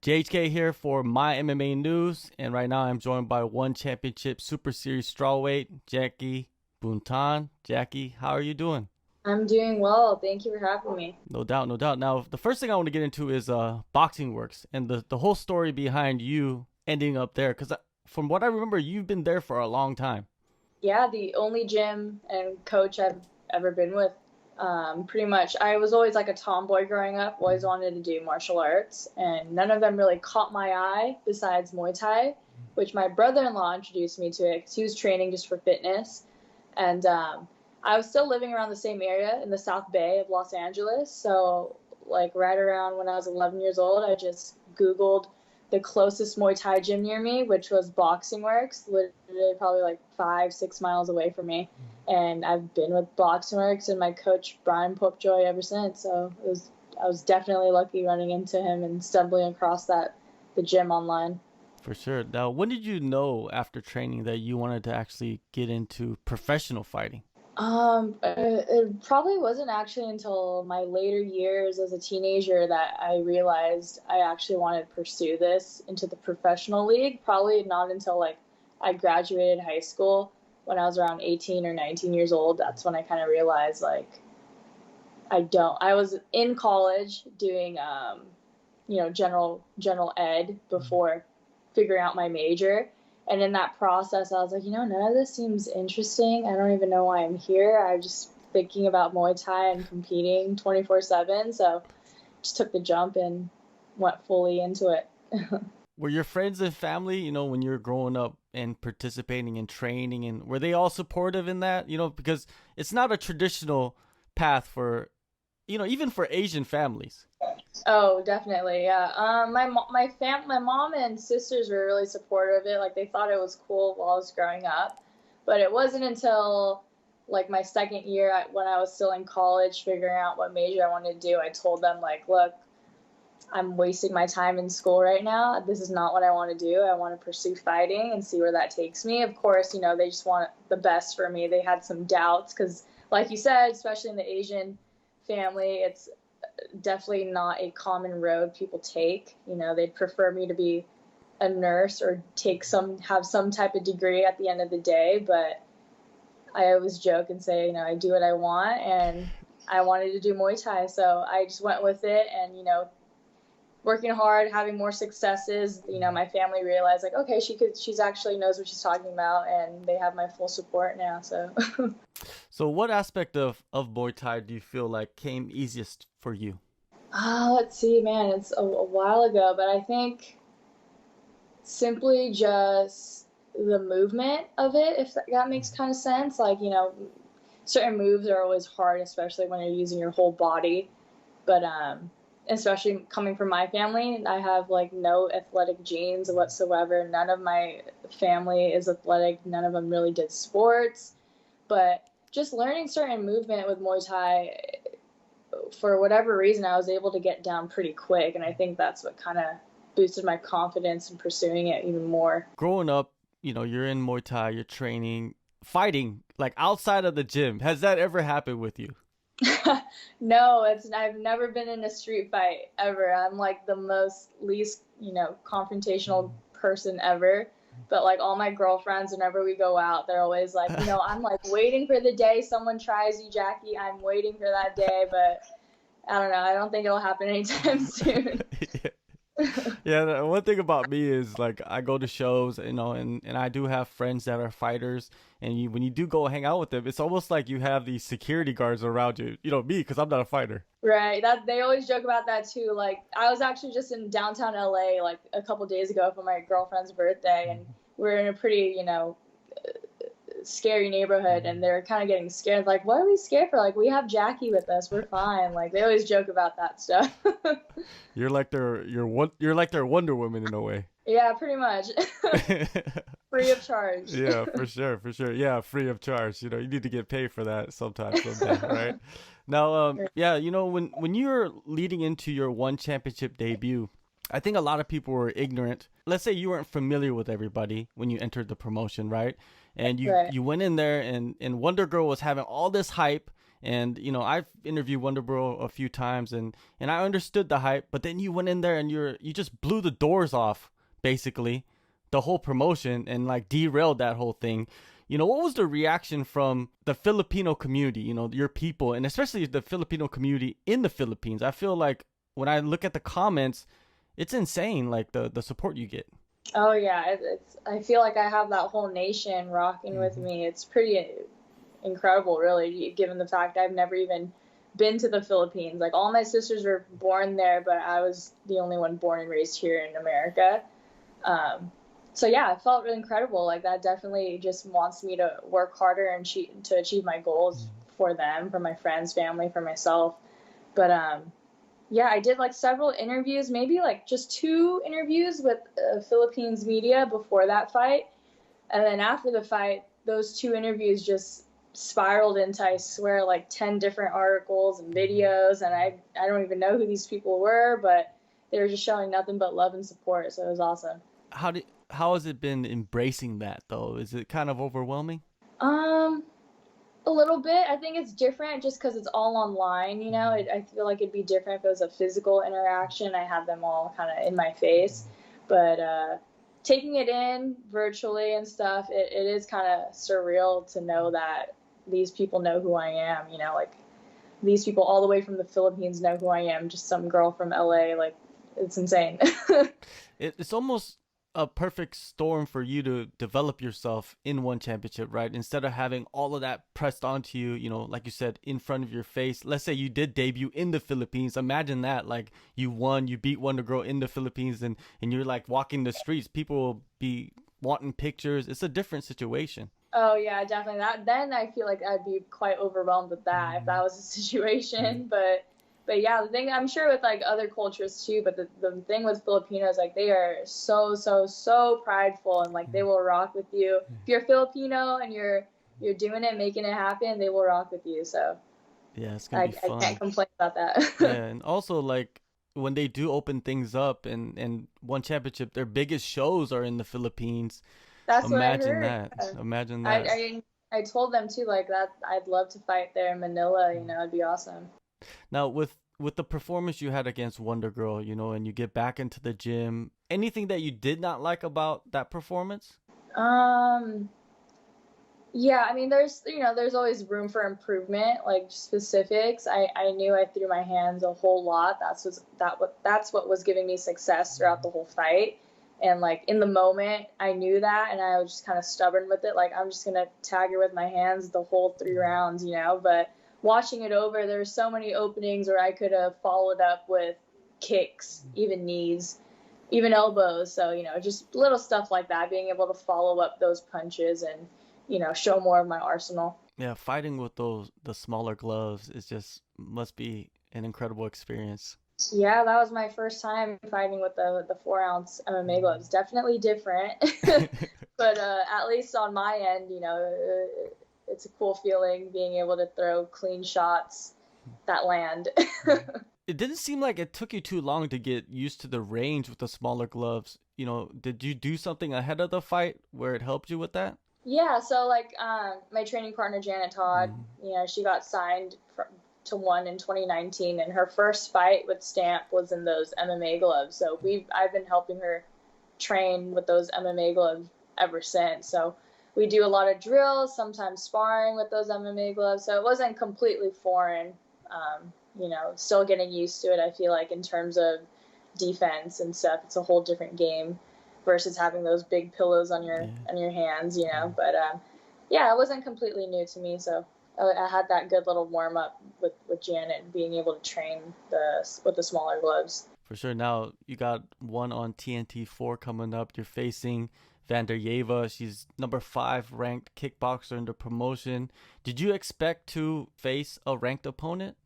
JHK here for My MMA News, and right now I'm joined by One Championship Super Series strawweight, Jackie Buntan. Jackie, how are you doing? I'm doing well. Thank you for having me. No doubt, no doubt. Now, the first thing I want to get into is Boxing Works and the whole story behind you ending up there. Because from what I remember, you've been there for a long time. Yeah, the only gym and coach I've ever been with. Pretty much, I was always like a tomboy growing up, always wanted to do martial arts, and none of them really caught my eye besides Muay Thai, which my brother-in-law introduced me to it because he was training just for fitness. And I was still living around the same area in the South Bay of Los Angeles. So, like, right around when I was 11 years old, I just Googled the closest Muay Thai gym near me, which was Boxing Works, literally probably like 5-6 miles away from me. And I've been with Boxing Works and my coach Brian Popejoy ever since. So I was definitely lucky running into him and stumbling across the gym online. For sure. Now, when did you know after training that you wanted to actually get into professional fighting? It probably wasn't actually until my later years as a teenager that I realized I actually wanted to pursue this into the professional league. Probably not until like I graduated high school when I was around 18 or 19 years old. That's when I kind of realized like I was in college doing general ed before figuring out my major. And in that process, I was like, none of this seems interesting. I don't even know why I'm here. I'm just thinking about Muay Thai and competing 24/7. So just took the jump and went fully into it. Were your friends and family, when you were growing up and participating in training, and were they all supportive in that? Because it's not a traditional path for, even for Asian families. Oh, definitely, yeah. My mom and sisters were really supportive of it. Like they thought it was cool while I was growing up, but it wasn't until like my second year when I was still in college, figuring out what major I wanted to do. I told them like, look, I'm wasting my time in school right now. This is not what I want to do. I want to pursue fighting and see where that takes me. Of course, they just want the best for me. They had some doubts because, like you said, especially in the Asian family, it's definitely not a common road people take. They'd prefer me to be a nurse or have some type of degree at the end of the day. But I always joke and say, I do what I want, and I wanted to do Muay Thai, so I just went with it. And working hard, having more successes, my family realized like, okay, she's actually knows what she's talking about, and they have my full support now. So So what aspect of Muay Thai do you feel like came easiest for you? let's see, man, it's a while ago, but I think simply just the movement of it, if that makes kind of sense. Like, certain moves are always hard, especially when you're using your whole body. But especially coming from my family, I have like no athletic genes whatsoever. None of my family is athletic. None of them really did sports. But just learning certain movement with Muay Thai, for whatever reason, I was able to get down pretty quick. And I think that's what kind of boosted my confidence in pursuing it even more. Growing up, you're in Muay Thai, you're training, fighting, like outside of the gym. Has that ever happened with you? No, I've never been in a street fight ever. I'm like the least, confrontational person ever. But like all my girlfriends, whenever we go out, they're always like, I'm like waiting for the day someone tries you, Jackie. I'm waiting for that day, but I don't know. I don't think it'll happen anytime soon. Yeah, the one thing about me is like I go to shows, and I do have friends that are fighters, and when you do go hang out with them, it's almost like you have these security guards around you. Me, because I'm not a fighter. Right. That they always joke about that too. Like I was actually just in downtown LA like a couple days ago for my girlfriend's birthday, and we're in a pretty, scary neighborhood, and they're kind of getting scared. Like, what are we scared for? Like, we have Jackie with us. We're fine. Like, they always joke about that stuff. You're like their Wonder Woman in a way. Yeah, pretty much. Free of charge. Yeah, for sure, for sure. Yeah, free of charge. You need to get paid for that sometime, someday, right? Now, yeah, when you're leading into your one championship debut, I think a lot of people were ignorant. Let's say you weren't familiar with everybody when you entered the promotion, right? And you went in there, and Wonder Girl was having all this hype, And, you know, I've interviewed Wonder Bro a few times, and I understood the hype, but then you went in there and you just blew the doors off, basically, the whole promotion, and like derailed that whole thing. You know, what was the reaction from the Filipino community, you know, your people, and especially the Filipino community in the Philippines? I feel like when I look at the comments, it's insane, like the support you get. Oh yeah, I feel like I have that whole nation rocking with me. It's pretty incredible, really, given the fact I've never even been to the Philippines. Like, all my sisters were born there, but I was the only one born and raised here in America. So yeah, it felt really incredible. Like, that definitely just wants me to work harder and to achieve my goals for them, for my friends, family, for myself. But yeah, I did like several interviews, maybe like just 2 interviews with Philippines media before that fight. And then after the fight, those 2 interviews just spiraled into, I swear, like 10 different articles and videos. And I don't even know who these people were, but they were just showing nothing but love and support. So it was awesome. How has it been embracing that, though? Is it kind of overwhelming? A little bit. I think it's different just because it's all online, you know. I feel like it'd be different if it was a physical interaction. I had them all kind of in my face. But taking it in virtually and stuff, it is kind of surreal to know that these people know who I am, you know. Like, these people all the way from the Philippines know who I am, just some girl from LA. Like, it's insane. It's almost a perfect storm for you to develop yourself in one championship, right? Instead of having all of that pressed onto you, you know, like you said, in front of your face. Let's say you did debut in the Philippines. Imagine that, like, you won, you beat Wonder Girl in the Philippines, and you're like walking the streets. People will be wanting pictures. It's a different situation. Oh yeah, definitely. Then I feel like I'd be quite overwhelmed with that if that was the situation. But yeah, the thing, I'm sure with like other cultures too, but the thing with Filipinos, like, they are so prideful, and like they will rock with you. If you're Filipino and you're doing it, making it happen, they will rock with you. So Yeah, it's gonna be I fun. can't complain about that. Yeah, and also, like, when they do open things up and one championship, their biggest shows are in the Philippines. That's what I Imagine heard. that. Imagine that. I told them too, like, that I'd love to fight there in Manila. You know, it'd be awesome. Now, with the performance you had against Wonder Girl, you know, and you get back into the gym, anything that you did not like about that performance? Yeah, I mean, there's always room for improvement, like specifics. I knew I threw my hands a whole lot. That's what was giving me success throughout the whole fight. And like, in the moment, I knew that, and I was just kind of stubborn with it. Like, I'm just gonna tag her with my hands the whole 3 rounds, you know. But watching it over, there were so many openings where I could have followed up with kicks, even knees, even elbows. So, you know, just little stuff like that, being able to follow up those punches and, you know, show more of my arsenal. Yeah, fighting with the smaller gloves is just must be an incredible experience. Yeah, that was my first time fighting with the 4-ounce MMA gloves. Definitely different, but at least on my end, you know, it's a cool feeling being able to throw clean shots that land. It didn't seem like it took you too long to get used to the range with the smaller gloves. You know, did you do something ahead of the fight where it helped you with that? Yeah, so like, my training partner Janet Todd, you know, she got signed to one in 2019, and her first fight with Stamp was in those MMA gloves. So I've been helping her train with those MMA gloves ever since. So we do a lot of drills, sometimes sparring with those MMA gloves. So it wasn't completely foreign. You know, still getting used to it. I feel like, in terms of defense and stuff, it's a whole different game versus having those big pillows on your hands. You know, but yeah, it wasn't completely new to me. So I had that good little warm up with Janet, and being able to train with the smaller gloves. For sure. Now you got one on TNT4 coming up. You're facing Vandaryeva. She's number 5 ranked kickboxer in the promotion. Did you expect to face a ranked opponent?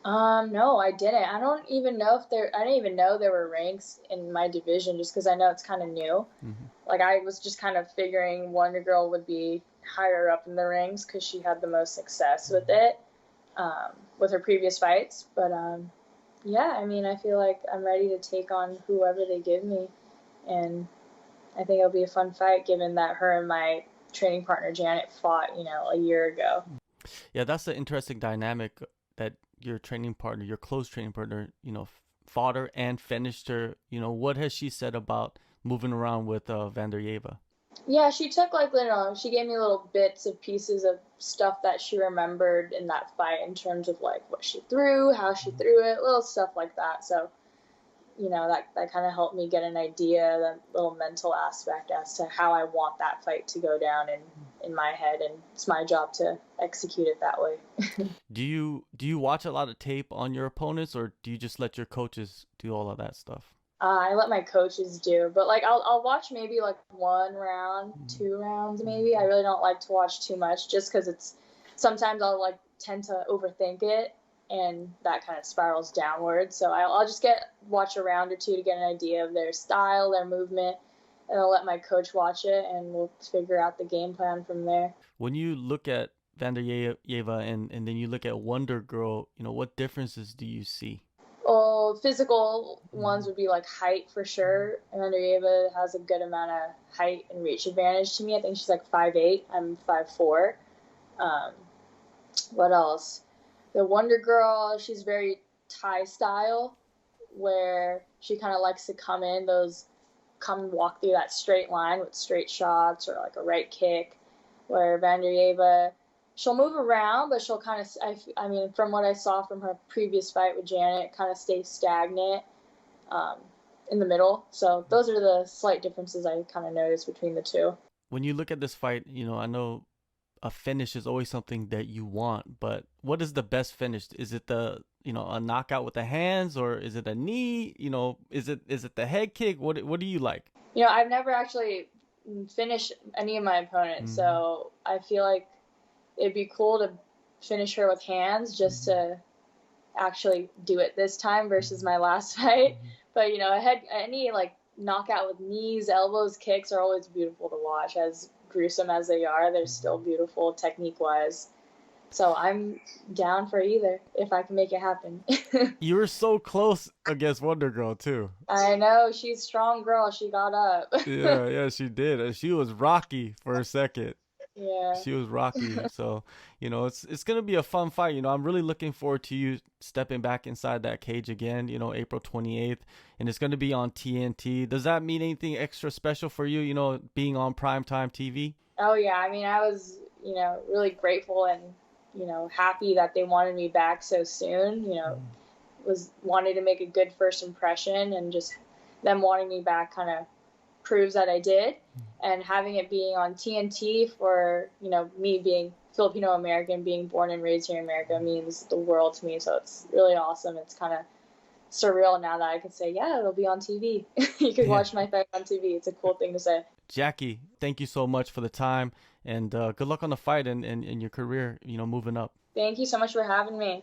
No, I didn't. I didn't even know there were ranks in my division, just because I know it's kind of new. Like, I was just kind of figuring Wonder Girl would be higher up in the ranks because she had the most success with it, with her previous fights. But yeah, I mean, I feel like I'm ready to take on whoever they give me, and I think it'll be a fun fight, given that her and my training partner Janet fought, you know, a year ago. Yeah, that's an interesting dynamic that your training partner, your close training partner, fought her and finished her. What has she said about moving around with Vandaryeva? Yeah, she took she gave me little bits of pieces of stuff that she remembered in that fight in terms of like what she threw, how she threw it, little stuff like that. So, that kind of helped me get an idea, that little mental aspect as to how I want that fight to go down in my head, and it's my job to execute it that way. Do you watch a lot of tape on your opponents, or do you just let your coaches do all of that stuff? I let my coaches do, but like I'll watch maybe like 1 round, 2 rounds maybe. I really don't like to watch too much just because sometimes I'll like tend to overthink it, and that kind of spirals downwards. So I'll just watch a round or two to get an idea of their style, their movement, and I'll let my coach watch it, and we'll figure out the game plan from there. When you look at Vandaryeva and then you look at Wonder Girl, what differences do you see? Well, physical ones would be like height for sure. Vandaryeva has a good amount of height and reach advantage to me. I think she's like 5'8". I'm 5'4". What else? The Wonder Girl, she's very Thai style, where she kind of likes to come walk through that straight line with straight shots or like a right kick, where Vandaryeva, she'll move around, but she'll kind of, I mean, from what I saw from her previous fight with Janet, kind of stay stagnant in the middle. So those are the slight differences I kind of noticed between the two. When you look at this fight, I know a finish is always something that you want, but what is the best finish? Is it a knockout with the hands, or is it a knee? Is it the head kick? What do you like? I've never actually finished any of my opponents, so I feel like it'd be cool to finish her with hands just to actually do it this time versus my last fight. But, any like knockout with knees, elbows, kicks are always beautiful to watch. As gruesome as they are, they're still beautiful technique-wise. So I'm down for either if I can make it happen. You were so close against Wonder Girl too. I know, she's a strong girl. She got up. Yeah, she did. And she was rocky for a second. Yeah. She was rocky. So, it's going to be a fun fight. I'm really looking forward to you stepping back inside that cage again, April 28th. And it's going to be on TNT. Does that mean anything extra special for you, being on primetime TV? Oh, yeah. I mean, I was, really grateful and, happy that they wanted me back so soon. Wanted to make a good first impression, and just them wanting me back kind of proves that I did. And having it being on TNT for, me being Filipino American, being born and raised here in America, means the world to me. So it's really awesome. It's kind of surreal now that I can say, yeah, it'll be on TV. You can watch my fight on TV. It's a cool thing to say. Jackie, thank you so much for the time, and good luck on the fight and your career, moving up. Thank you so much for having me.